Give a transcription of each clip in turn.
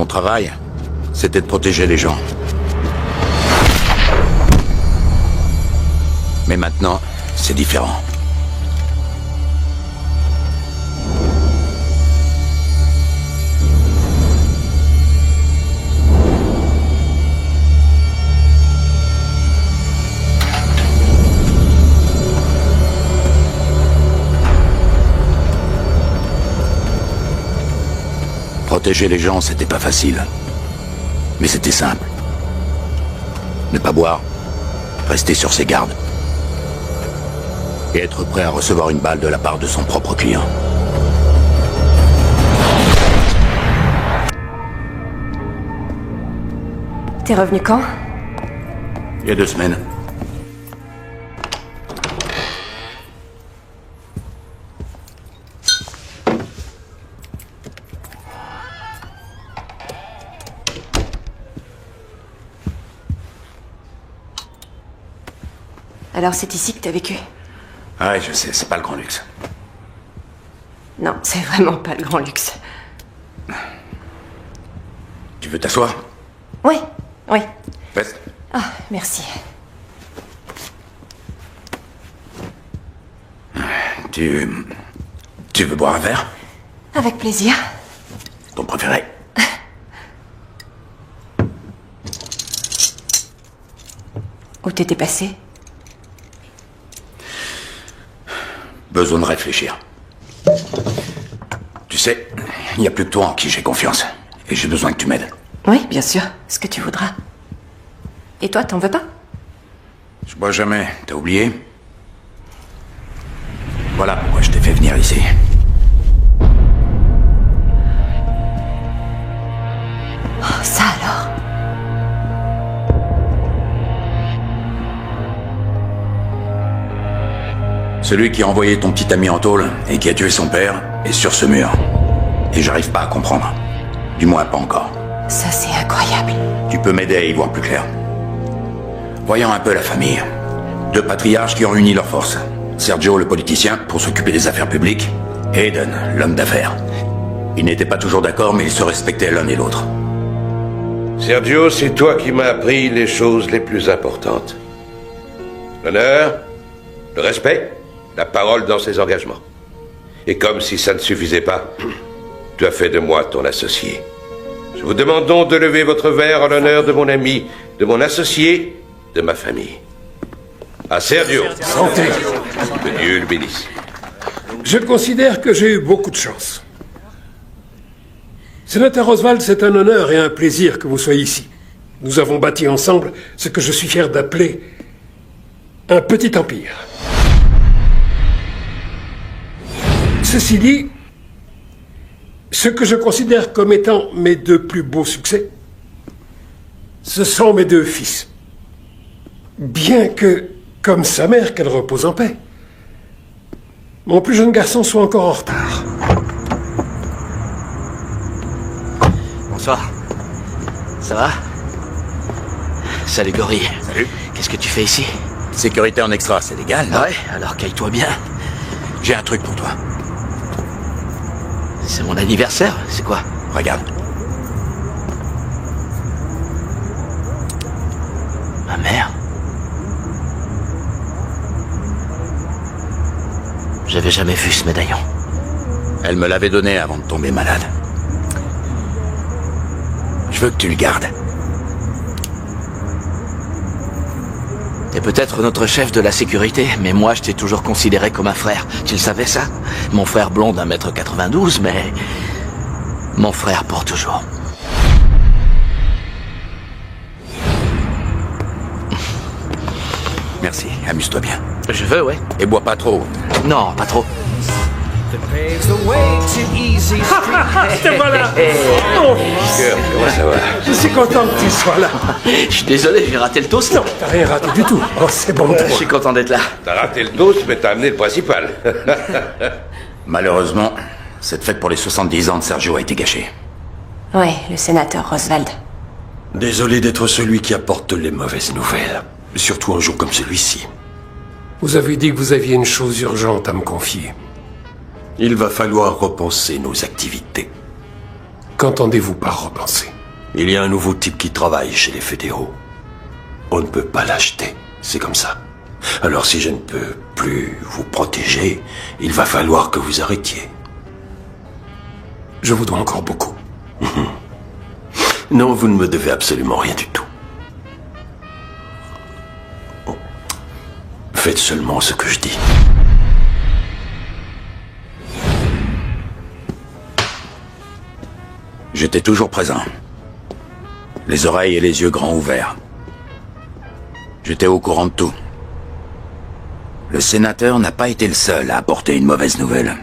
Mon travail, c'était de protéger les gens. Mais maintenant, c'est différent. Protéger les gens, c'était pas facile. Mais c'était simple. Ne pas boire, rester sur ses gardes. Et être prêt à recevoir une balle de la part de son propre client. T'es revenu quand? Il y a 2 semaines. Alors c'est ici que t'as vécu? Ouais, je sais, c'est pas le grand luxe. Non, c'est vraiment pas le grand luxe. Tu veux t'asseoir? Oui, oui. Reste. Ah, merci. Tu veux boire un verre? Avec plaisir. Ton préféré? Où t'étais passé? Besoin de réfléchir. Tu sais, il n'y a plus que toi en qui j'ai confiance. Et j'ai besoin que tu m'aides. Oui, bien sûr. Ce que tu voudras. Et toi, t'en veux pas? Je bois jamais. T'as oublié? Voilà pourquoi je t'ai fait venir ici. Oh, ça alors? Celui qui a envoyé ton petit ami en tôle et qui a tué son père est sur ce mur. Et j'arrive pas à comprendre. Du moins pas encore. Ça, c'est incroyable. Tu peux m'aider à y voir plus clair. Voyons un peu la famille. 2 patriarches qui ont uni leurs forces. Sergio, le politicien, pour s'occuper des affaires publiques, et Eden, l'homme d'affaires. Ils n'étaient pas toujours d'accord, mais ils se respectaient l'un et l'autre. Sergio, c'est toi qui m'as appris les choses les plus importantes. L'honneur, le respect, la parole dans ses engagements. Et comme si ça ne suffisait pas, tu as fait de moi ton associé. Je vous demande donc de lever votre verre en l'honneur de mon ami, de mon associé, de ma famille. À Sergio. Santé. Que Dieu le bénisse. Je considère que j'ai eu beaucoup de chance. Sénateur Oswald, c'est un honneur et un plaisir que vous soyez ici. Nous avons bâti ensemble ce que je suis fier d'appeler un petit empire. Ceci dit, ce que je considère comme étant mes 2 plus beaux succès, ce sont mes 2 fils. Bien que, comme sa mère, qu'elle repose en paix, mon plus jeune garçon soit encore en retard. Bonsoir. Ça va? Salut Gorille. Salut. Qu'est-ce que tu fais ici? Sécurité en extra, c'est légal, non? Ouais, alors caille-toi bien. J'ai un truc pour toi. C'est mon anniversaire, c'est quoi? Regarde. Ma mère? J'avais jamais vu ce médaillon. Elle me l'avait donné avant de tomber malade. Je veux que tu le gardes. T'es peut-être notre chef de la sécurité, mais moi je t'ai toujours considéré comme un frère. Tu le savais ça? Mon frère blond d'1m92, mais... mon frère pour toujours. Merci, amuse-toi bien. Je veux, ouais. Et bois pas trop. Non, pas trop. Te voilà. Oh, Cœur, comment ça va? je suis content que tu sois là. Je suis désolé, j'ai raté le toast. Non, t'as rien raté du tout. Oh, c'est bon. Je suis content d'être là. T'as raté le toast, mais t'as amené le principal. Malheureusement, cette fête pour les 70 ans de Sergio a été gâchée. Ouais, le sénateur Oswald. Désolé d'être celui qui apporte les mauvaises nouvelles. Surtout un jour comme celui-ci. Vous avez dit que vous aviez une chose urgente à me confier. Il va falloir repenser nos activités. Qu'entendez-vous par repenser? Il y a un nouveau type qui travaille chez les fédéraux. On ne peut pas l'acheter, c'est comme ça. Alors si je ne peux plus vous protéger, il va falloir que vous arrêtiez. Je vous dois encore beaucoup. Non, vous ne me devez absolument rien du tout. Faites seulement ce que je dis. J'étais toujours présent. Les oreilles et les yeux grands ouverts. J'étais au courant de tout. Le sénateur n'a pas été le seul à apporter une mauvaise nouvelle.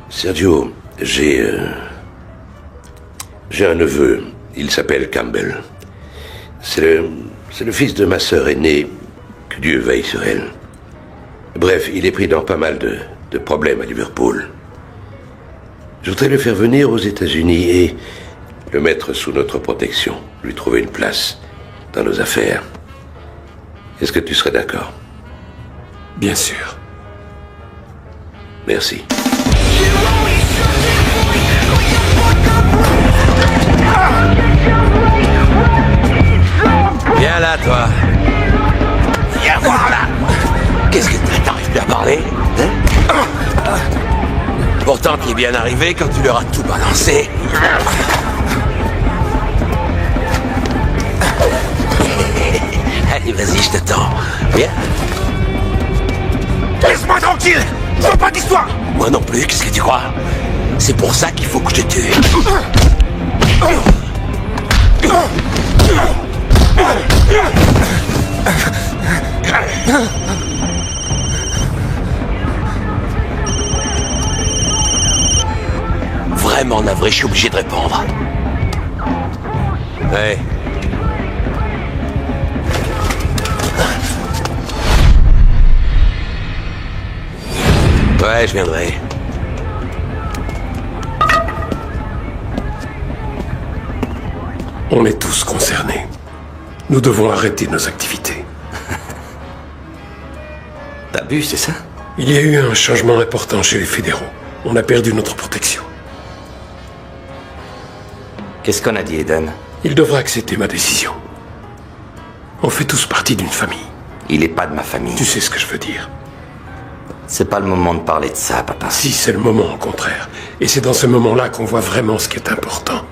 Sergio, j'ai un neveu. Il s'appelle Campbell. C'est le fils de ma sœur aînée. Que Dieu veille sur elle. Bref, il est pris dans pas mal de problèmes à Liverpool. Je voudrais le faire venir aux États-Unis et le mettre sous notre protection, lui trouver une place dans nos affaires. Est-ce que tu serais d'accord? Bien sûr. Merci. Viens là, toi. Viens voir là. Qu'est-ce que t'arrives plus à parler, hein? Pourtant, t'es bien arrivé quand tu leur as tout balancé. Allez, vas-y, je t'attends. Viens. Laisse-moi tranquille! Je veux pas d'histoire! Moi non plus, qu'est-ce que tu crois? C'est pour ça qu'il faut que je te tue. Vraiment navré, je suis obligé de répondre. Ouais. Ouais, je viendrai. On est tous concernés. Nous devons arrêter nos activités. T'as bu, c'est ça? Il y a eu un changement important chez les fédéraux. On a perdu notre protection. Qu'est-ce qu'on a dit, Eden? Il devra accepter ma décision. On fait tous partie d'une famille. Il est pas de ma famille. Tu sais ce que je veux dire. C'est pas le moment de parler de ça, papa. Si, c'est le moment, au contraire. Et c'est dans ce moment-là qu'on voit vraiment ce qui est important.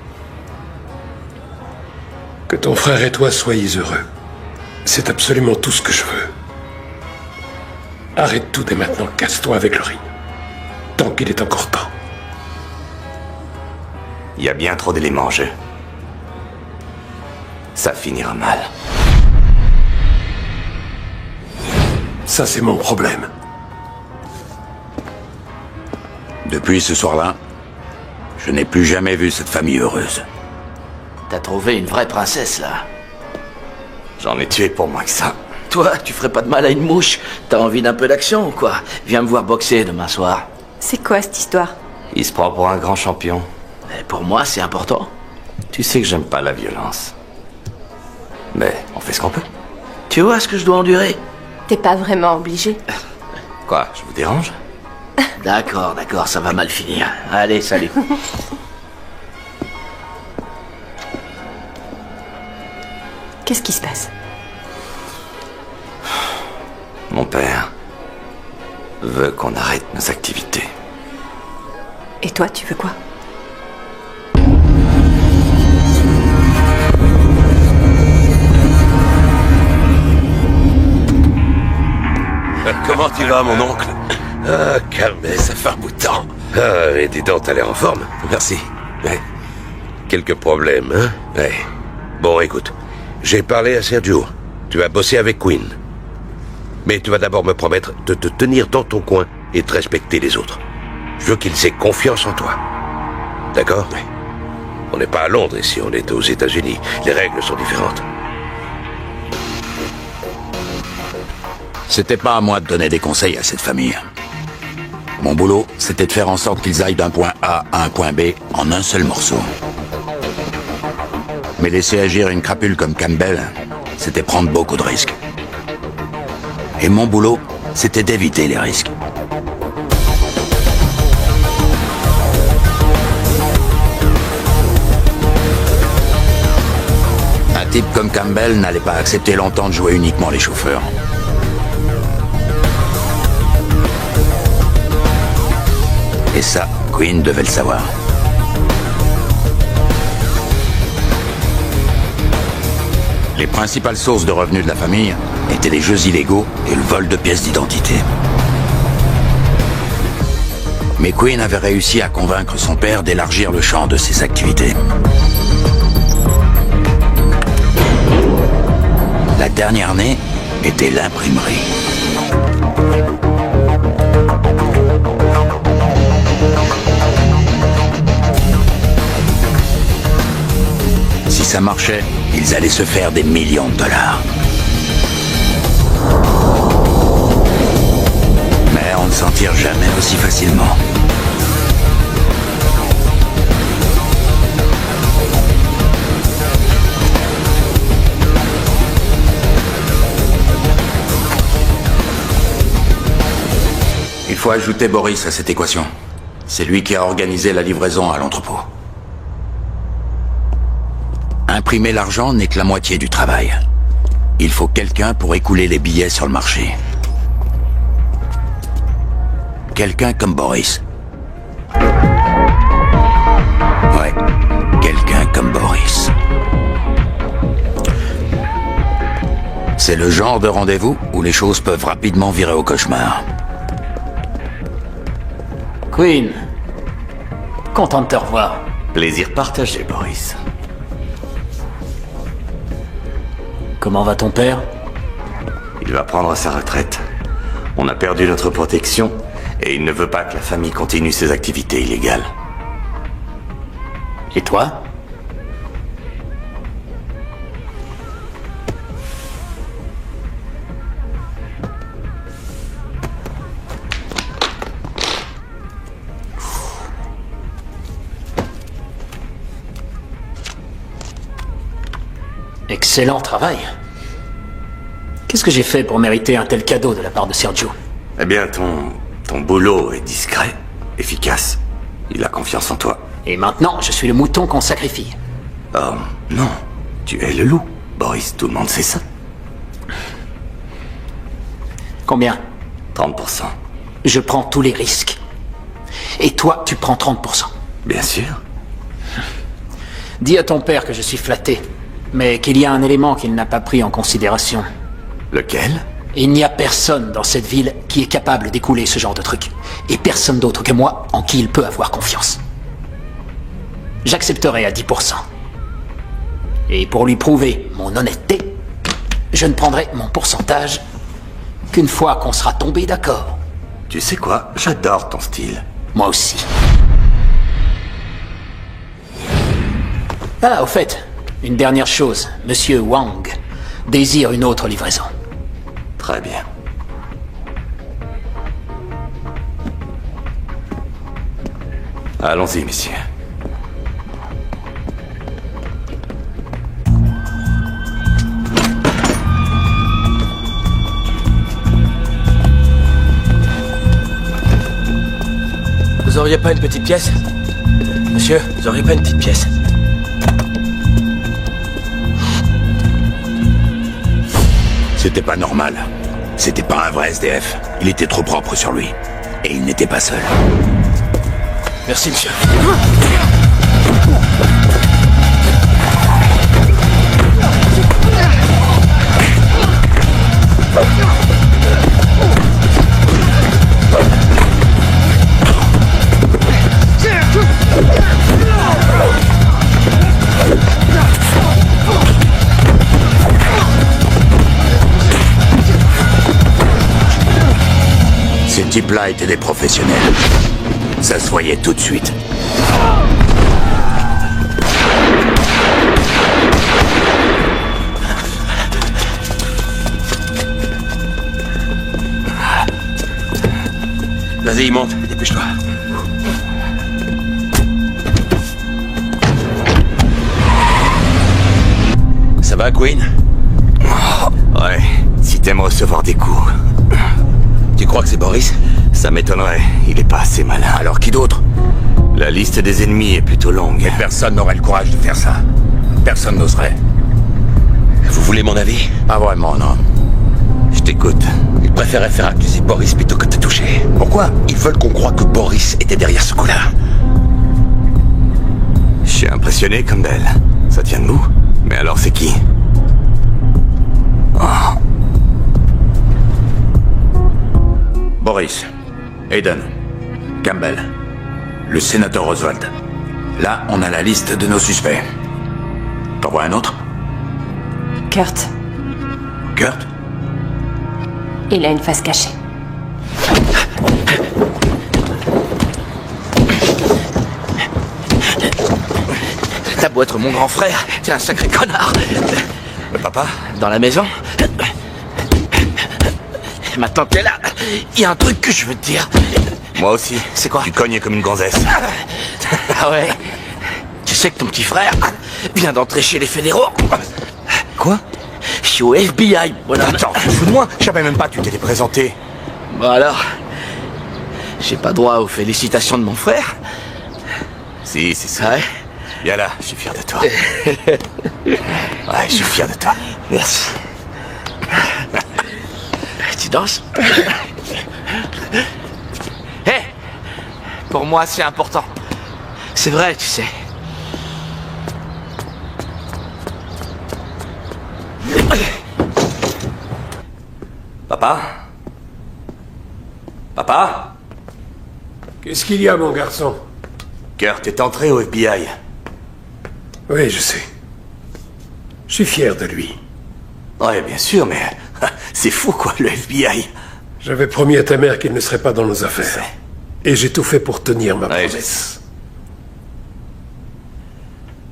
Que ton frère et toi soyez heureux. C'est absolument tout ce que je veux. Arrête tout dès maintenant, casse-toi avec le ring. Tant qu'il est encore temps. Il y a bien trop d'éléments en jeu. Ça finira mal. Ça, c'est mon problème. Depuis ce soir-là, je n'ai plus jamais vu cette famille heureuse. T'as trouvé une vraie princesse, là. J'en ai tué pour moins que ça. Toi, tu ferais pas de mal à une mouche. T'as envie d'un peu d'action ou quoi? Viens me voir boxer demain soir. C'est quoi cette histoire? Il se prend pour un grand champion. Et pour moi, c'est important. Tu sais que j'aime pas la violence. Mais on fait ce qu'on peut. Tu vois ce que je dois endurer? T'es pas vraiment obligé. Quoi, je vous dérange? D'accord, ça va mal finir. Allez, salut. Qu'est-ce qui se passe? Mon père veut qu'on arrête nos activités. Et toi, tu veux quoi? Comment tu vas, mon oncle? Ah, Campbell. Ça fait un bout de temps. Ah, et dis donc, t'as l'air en forme. Merci. Ouais. Quelques problèmes, hein? Ouais. Bon, écoute, j'ai parlé à Sergio. Tu vas bosser avec Quinn. Mais tu vas d'abord me promettre de te tenir dans ton coin et de respecter les autres. Je veux qu'ils aient confiance en toi. D'accord? Oui. On n'est pas à Londres ici, on est aux États-Unis. Les règles sont différentes. C'était pas à moi de donner des conseils à cette famille. Mon boulot, c'était de faire en sorte qu'ils aillent d'un point A à un point B en un seul morceau. Mais laisser agir une crapule comme Campbell, c'était prendre beaucoup de risques. Et mon boulot, c'était d'éviter les risques. Un type comme Campbell n'allait pas accepter longtemps de jouer uniquement les chauffeurs. Et ça, Quinn devait le savoir. Les principales sources de revenus de la famille étaient les jeux illégaux et le vol de pièces d'identité. Mais Quinn avait réussi à convaincre son père d'élargir le champ de ses activités. La dernière née était l'imprimerie. Si ça marchait, ils allaient se faire des millions de dollars. Mais on ne s'en tire jamais aussi facilement. Il faut ajouter Boris à cette équation. C'est lui qui a organisé la livraison à l'entrepôt. Imprimer l'argent n'est que la moitié du travail. Il faut quelqu'un pour écouler les billets sur le marché. Quelqu'un comme Boris. Ouais, quelqu'un comme Boris. C'est le genre de rendez-vous où les choses peuvent rapidement virer au cauchemar. Quinn, content de te revoir. Plaisir partagé, Boris. Comment va ton père? Il va prendre sa retraite. On a perdu notre protection et il ne veut pas que la famille continue ses activités illégales. Et toi? Excellent travail. Qu'est-ce que j'ai fait pour mériter un tel cadeau de la part de Sergio? Eh bien, ton boulot est discret, efficace. Il a confiance en toi. Et maintenant, je suis le mouton qu'on sacrifie. Oh, non. Tu es le loup, Boris. Tout le monde sait ça. Combien? 30%. Je prends tous les risques. Et toi, tu prends 30%. Bien sûr. Dis à ton père que je suis flatté, mais qu'il y a un élément qu'il n'a pas pris en considération. Lequel? Il n'y a personne dans cette ville qui est capable d'écouler ce genre de truc. Et personne d'autre que moi en qui il peut avoir confiance. J'accepterai à 10%. Et pour lui prouver mon honnêteté, je ne prendrai mon pourcentage qu'une fois qu'on sera tombé d'accord. Tu sais quoi? J'adore ton style. Moi aussi. Ah, au fait, une dernière chose. Monsieur Wang désire une autre livraison. Très bien. Allons-y, messieurs. Vous auriez pas une petite pièce? Monsieur, vous auriez pas une petite pièce? C'était pas normal. C'était pas un vrai SDF. Il était trop propre sur lui. Et il n'était pas seul. Merci, monsieur. Ces types-là étaient des professionnels. Ça se voyait tout de suite. Vas-y, monte, dépêche-toi. Ça va, Quinn? Ouais, si t'aimes recevoir des coups. Tu crois que c'est Boris? Ça m'étonnerait, il est pas assez malin. Alors qui d'autre? La liste des ennemis est plutôt longue. Personne n'aurait le courage de faire ça. Personne n'oserait. Vous voulez mon avis? Pas vraiment, non. Je t'écoute. Ils préféraient faire accuser Boris plutôt que te toucher. Pourquoi? Ils veulent qu'on croie que Boris était derrière ce coup-là. Je suis impressionné, Campbell. Ça tient debout. Mais alors c'est qui? Boris, Aiden, Campbell, le sénateur Oswald. Là, on a la liste de nos suspects. T'en vois un autre? Kurt, Kurt? il a une face cachée. T'as beau être mon grand frère, t'es un sacré connard. Papa? Dans la maison? Maintenant que t'es là, il y a un truc que je veux te dire. Moi aussi. C'est quoi? Tu cognes comme une gonzesse. Ah ouais? Tu sais que ton petit frère vient d'entrer chez les fédéraux? Quoi? Je suis au FBI, bonhomme. Attends, tu te fous de moi? Je savais même pas que tu t'étais présenté. Bon alors, j'ai pas droit aux félicitations de mon frère? Si, c'est ça. Ouais? Viens là, je suis fier de toi. Ouais, je suis fier de toi. Merci. Tu danses? Hé! Pour moi, c'est important. C'est vrai, tu sais. Papa? Papa? Qu'est-ce qu'il y a, mon garçon? Kurt est entré au FBI. Oui, je sais. Je suis fier de lui. Ouais, bien sûr, mais c'est fou, quoi, le FBI. J'avais promis à ta mère qu'il ne serait pas dans nos affaires. Et j'ai tout fait pour tenir ma Ouais, promesse.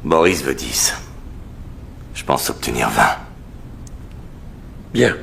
Boris veut 10. Je pense obtenir 20. Bien.